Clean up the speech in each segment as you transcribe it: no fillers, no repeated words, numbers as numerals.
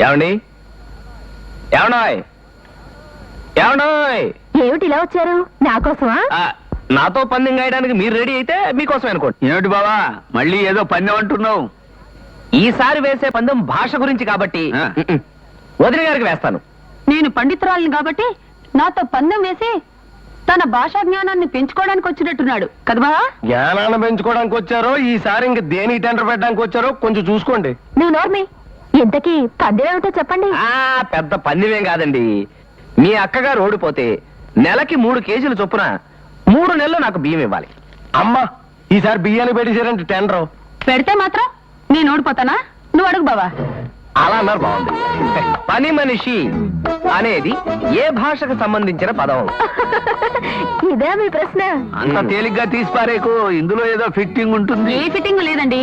ఏమండి ఏమన్నాయ్ ఏమన్నాయ్ ఏమిటి ఇలా వచ్చారు? నా కోసమా? నాతో పందెం గాయడానికి మీరు రెడీ అయితే మీకోసమే అనుకోండి. ఏమిటి బావా మళ్ళీ ఏదో పందెం అంటున్నావు? ఈసారి వేసే పందెం భాష గురించి కాబట్టి వదిన గారికి వేస్తాను. నేను పండితురాలిని కాబట్టి నాతో పందెం వేసి తన భాషా జ్ఞానాన్ని పెంచుకోవడానికి వచ్చినట్టున్నాడు కదబా? జ్ఞానాన్ని పెంచుకోవడానికి వచ్చారో ఈసారి ఇంక దేని టెండర్ పెట్టడానికి వచ్చారో కొంచెం చూసుకోండి. నువ్వు నోర్మి, ఇంతకీ పందెం ఏమిటో చెప్పండి. పెద్ద పందెమేం కాదండి. మీ అక్కగారు ఓడిపోతే నెలకి 3 కేజీలు చొప్పున 3 నెలలు నాకు బియ్యం ఇవ్వాలి. అమ్మా ఈసారి బియ్యాన్ని పెట్టేశారంటే టెండర్ పెడితే మాత్రం నేను ఓడిపోతానా? నువ్వు అడుగు బావా. అలా అన్నారు బాగుంది. పని మనిషి అనేది ఏ భాషకు సంబంధించిన పదం? ఇదే మీ ప్రశ్న? అంత తేలిగ్గా తీసిపారేకు, ఇందులో ఏదో ఫిట్టింగ్ ఉంటుంది. ఏ ఫిట్టింగ్ లేదండి.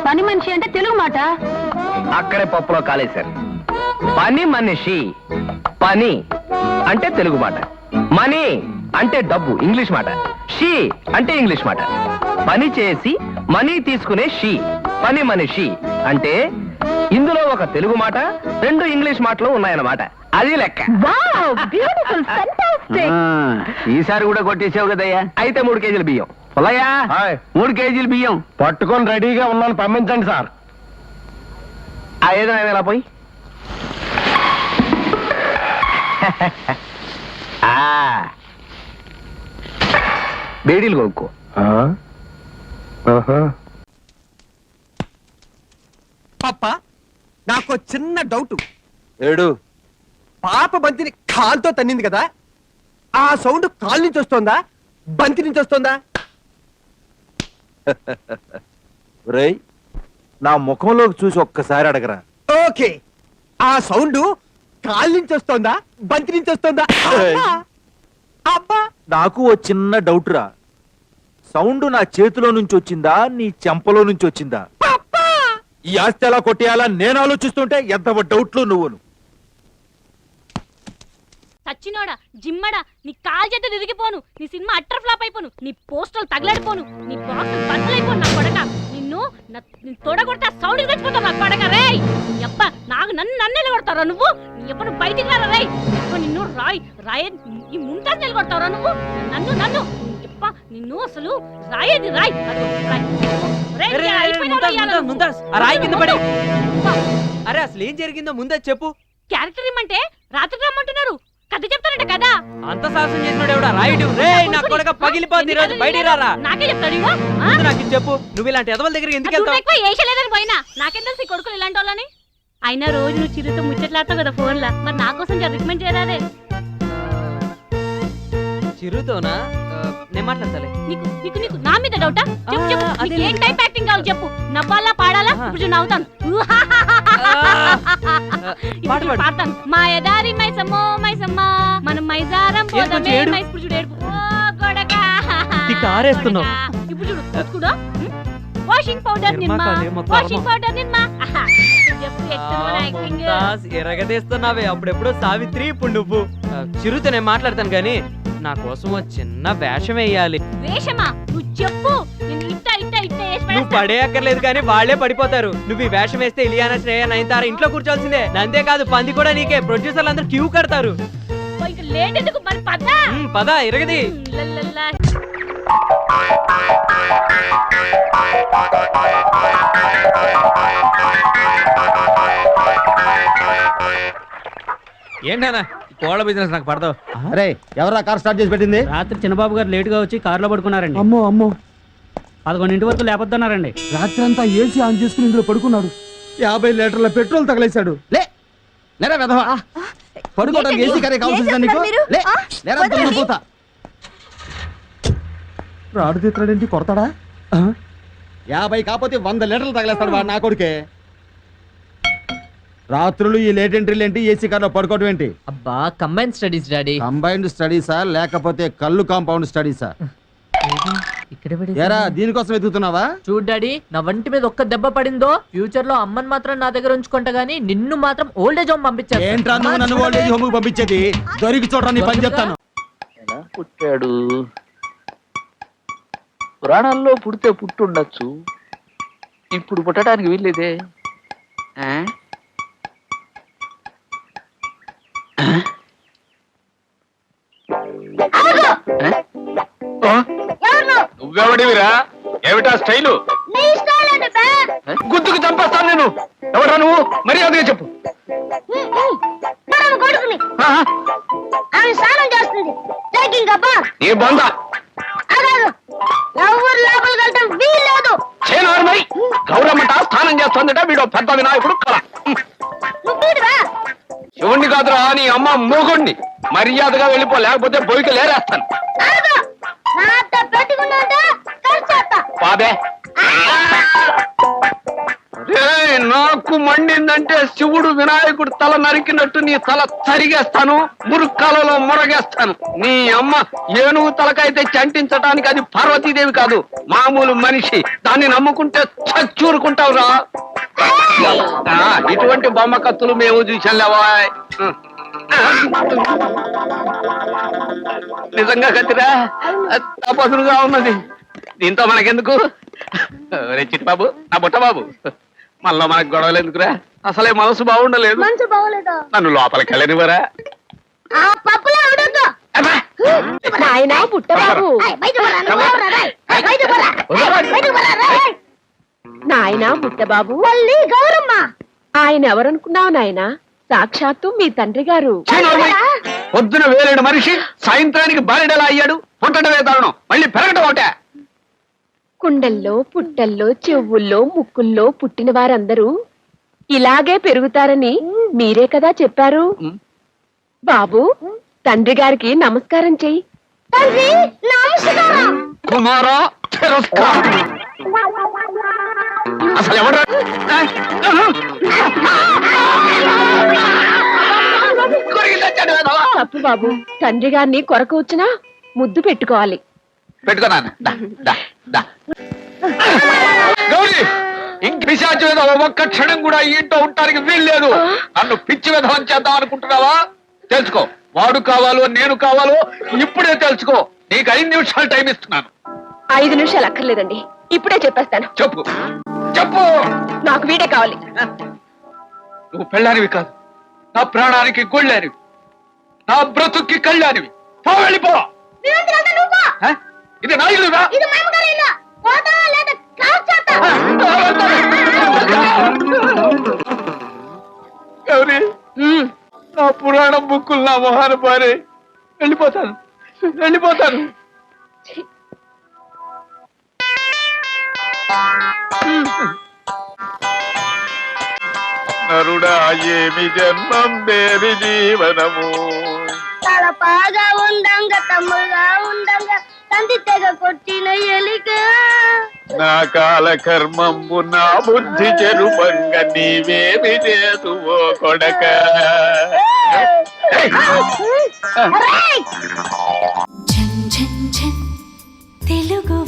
పని మనిషి అంటే తెలుగు మాట. అక్కడే పప్పులో కాలేశారు. పని మనిషి, పని అంటే తెలుగు మాట, మనీ అంటే డబ్బు ఇంగ్లీష్ మాట, షీ అంటే ఇంగ్లీష్ మాట. పని చేసి మనీ తీసుకునే షీ పని మనిషి అంటే ఇందులో ఒక తెలుగు మాట 2 ఇంగ్లీష్ మాటలు ఉన్నాయన్నమాట. అది లెక్క. ఈసారి కూడా కొట్టేసావు కదయ్యా. అయితే 3 కేజీల బియ్యం. 3 కేజీల బియ్యం పట్టుకొని రెడీగా ఉన్నాను, పంపించండి సార్. ఏదో ఎలా పోయి బేడీలు కొనుక్కో. పాప నాకు చిన్న డౌట్. ఏడు పాప బంతిని కాలుతో తన్నింది కదా, ఆ సౌండ్ కాలు నుంచి వస్తోందా బంతి నుంచి వస్తోందా? రేయ్ నా ముఖంలోకి చూసి ఒక్కసారి అడగరా. ఓకే, ఆ సౌండ్ కాలు నుంచి వస్తోందా బంతి నుంచి వస్తోందా? అబ్బా నాకు ఓ చిన్న డౌట్ రా. సౌండ్ నా చేతిలో నుంచి వచ్చిందా నీ చెంపలో నుంచి వచ్చిందా? ఈ ఆస్తి ఎలా కొట్టేయాలా నేను ఆలోచిస్తుంటే ఎంత డౌట్లు నువ్వును. సచ్చినోడా జిమ్మడా, నీ కాలు చేత తిరిగిపోను, నీ సినిమా అట్టర్ ఫ్లాప్ అయిపోను, నీ పోస్టర్లు తగలడిపోను, నీ బాక్స్ బద్దలైపోను నా కొడక. నిన్ను తోడగొడితే సౌండ్ తెచ్చిపోతావు నా కొడక. రేయ్ ఎప్ప నాకు నన్ను కొడతారా నువ్వు? ఎప్పుడు బయటికి రారా రేయ్. నిన్ను రాయ ఈ ముంతా నిలబడతావురా నువ్వు? నన్ను ఎప్ప నిన్ను అసలు రాయేది రాయ్. అరే అసలు ఏం జరిగిందో ముందే చెప్పు. క్యారెక్టర్ ఇమ్మంటే రాత్రి రమ్మంటున్నారు, కథ చెప్తారంట కదా. అంత సాహసం చేసినాడు ఎవడా రాయుడు? రేయ్ నా కొడక పగిలిపోద్ది, రోజు బయటికి రారా. నాకే చెప్తాడు ఇవో. నాకు చెప్పు, నువ్వు ఇలాంటి ఎదవల దగ్గర ఎందుకు వెళ్తావు? ఎక్కువ ఏషలేదని పోయినా నాకేం తెలుసు ఈ కొడుకులు ఇలాంటి వాళ్ళని. అయినా రోజు నువ్వు చిరుతో ముచ్చట్లాడతావు కదా ఫోన్లా, మరి నా కోసం రికమెండ్ చేయరాదే? చిరుతోనా? నేను మాట్లాడతాలే. నీకు నా మీద డౌటా? చెప్పు ఏం టైప్ యాక్టింగ్ కావాలి చెప్పు. నవ్వాలా పాడాలా? ఇప్పుడు నవ్వుతాను. పాడతాను. మాయదారి మైసమ్మో మైసమ్మ మనం మైజారం పోదామే మైస్పుడు చూడు ఏడుపు. ఓ గొడక కారేస్తున్నావు. ఇప్పుడు చూడు చూడు. వాషింగ్ పౌడర్ నిమ్మ, వాషింగ్ పౌడర్ నిమ్మ. ఎరగదీస్తున్నావే. అప్పుడెప్పుడో సావిత్రి, ఇప్పుడు నువ్వు. చిరుతో నేను మాట్లాడతాను గాని నా కోసం ఓ చిన్న వేషం వేయాలి. వేషమా? నువ్వు చెప్పు. నువ్వు పడేయక్కర్లేదు కానీ వాళ్ళే పడిపోతారు. నువ్వు ఈ వేషం వేస్తే ఇలియానా, శ్రేయ, నయనతార ఇంట్లో కూర్చోవాల్సిందే. అంతేకాదు పంది కూడా నీకే. ప్రొడ్యూసర్లు అందరూ క్యూ కడతారు. పద ఎరగది. ఏంటన్నా కోళ్ళ బిజినెస్ నాకు పడదు. అరే ఎవరా కార్ స్టార్ట్ చేసి పెట్టింది? రాత్రి చిన్నబాబు గారు లేట్ గా వచ్చి కారులో పడుకున్నారండి. అమ్మో 11 వరకు లేపొద్దన్నారండి. రాత్రి అంతా ఏసీ ఆన్ చేసుకుని ఇందులో పడుకున్నాడు. 50 లీటర్ల పెట్రోల్ తగలేశాడు. లేరా వెధవా, పడుకోవడానికి ఏసీ కరే కావాల్సిందా నీకు? లేరా పోతా. రాడు తీస్తాడేంటి, కొడతాడా? 50 కాకపోతే 100 లీటర్లు తగలేస్తాడు వాడు నా కొడుకే. రాత్రులు ఈ లేట్ ఎంట్రీలు ఏంటి, ఏసీ కార్లో పడుకోవడం ఏంటి? అబ్బా కంబైన్డ్ స్టడీస్ డాడీ. కంబైన్డ్ స్టడీసా లేకపోతే కళ్ళు కాంపౌండ్ స్టడీసా? ఏరా దీనికోసం వెతుకుతున్నావా? చూడు డాడీ, నా వంటి మీద ఒక్క దెబ్బ పడిందో ఫ్యూచర్ లో అమ్మని మాత్రం నా దగ్గర ఉంచుకుంటా గానీ నిన్ను మాత్రం ఓల్డేజ్ హోమ్ పంపించాను. ఏంట్రా నువ్వు నన్ను ఓల్డేజ్ హోమ్ పంపించేది? దొరికి చూడరా నీ పని చెప్తాను. ఎలా పుట్టాడు? పురాణాల్లో పుడితే పుట్టుండొచ్చు, ఇప్పుడు పుట్టడానికి వీల్లేదే. నువ్వెవడివిరా? ఏమిటా స్టైలు? గుద్దుకు చంపేస్తాను నేను. ఎవరా నువ్వు? మర్యాదగా చెప్పు. ఆహా. ఈ బొంద చేనార్మై గౌరమ్మట స్నానం చేస్తుందట. వీడు పెద్ద వినాయకుడు కళ. శివుణ్ణి కాదురా, నీ అమ్మ మూగుణ్ణి. మర్యాదగా వెళ్ళిపో, లేకపోతే బొయ్యికి లేరేస్తాను. బాబే నాకు మండిందంటే శివుడు వినాయకుడు తల నరికినట్టు నీ తల తరిగేస్తాను, మురుక్కాలలో మురగేస్తాను. నీ అమ్మ ఏనుగు తలకైతే తెచ్చి అంటించడానికి అది పార్వతీదేవి కాదు, మామూలు మనిషి. దాన్ని నమ్ముకుంటే చచ్చూరుకుంటావురా. ఇటువంటి బొమ్మ కత్తులు మేము చూసాంలేవా? నిజంగా కత్తిరా, తపసులుగా ఉన్నది. దీంతో మనకెందుకు? రే చిట్టిబాబు, నా బుట్టబాబు, మళ్ళా మనకు గొడవలు ఎందుకురా? అసలే మనసు బాగుండలేదు. నన్ను లోపలికి వెళ్ళనివరా? నాయనా పుట్టబాబు, నాయనా పుట్టబాబు, గౌరమ్మ. ఆయన ఎవరనుకున్నావు నాయనా? సాక్షాత్తు మీ తండ్రి గారు. పొద్దున వేరేడు మనిషి సాయంత్రానికి బారెడలా అయ్యాడు. పుట్టడమే దారుణం, మళ్ళీ పెరగడం ఒకటే. కుండల్లో, పుట్టల్లో, చెవుల్లో, ముక్కుల్లో పుట్టిన వారందరూ ఇలాగే పెరుగుతారని మీరే కదా చెప్పారు. బాబు, తండ్రి గారికి నమస్కారం చెయ్యి. కుమారా, తిరస్కారం. అసలు ఎవరు? తప్పు బాబు, తండ్రి గారిని కొరకు వచ్చినా ముద్దు పెట్టుకోవాలి. పెట్టుకున్నాను. గౌరీ, ఇంక పిశాచి మీద ఒక్క క్షణం కూడా ఈ ఇంట్లో ఉండటానికి వీల్లేదు. నన్ను పిచ్చి విధం చేద్దాం అనుకుంటున్నావా? తెలుసుకో, వాడు కావాలో నేను కావాలో ఇప్పుడే తెలుసుకో. నీకు 5 నిమిషాలు టైం ఇస్తున్నాను. 5 నిమిషాలు అక్కర్లేదండి, ఇప్పుడే చెప్పేస్తాను. చెప్పు చెప్పు. నాకు వీడే కావాలి. నువ్వు పెళ్ళానివి కాదు, నా ప్రాణానికి గొళ్ళానివి, నా బ్రతుక్కి కళ్ళానివి. పో, వెళ్ళిపో. ఇది నా ఇల్లురా? గౌరీ, నా పురాణం బుక్కులు నా మొహాన పారే. వెళ్ళిపోతాను, వెళ్ళిపోతాను. నరుడా, ఏమి జన్మం దేవి జీవనము. చాలా బాగా ఉండంగా, తమ్ముగా ఉండంగా తండ్రి తెగ కొట్టిన ఎలిక. నా కాల కర్మంబు నా బుద్ధి చెరుపంగ నీవేమి చేతువో కొడక. తెలుగు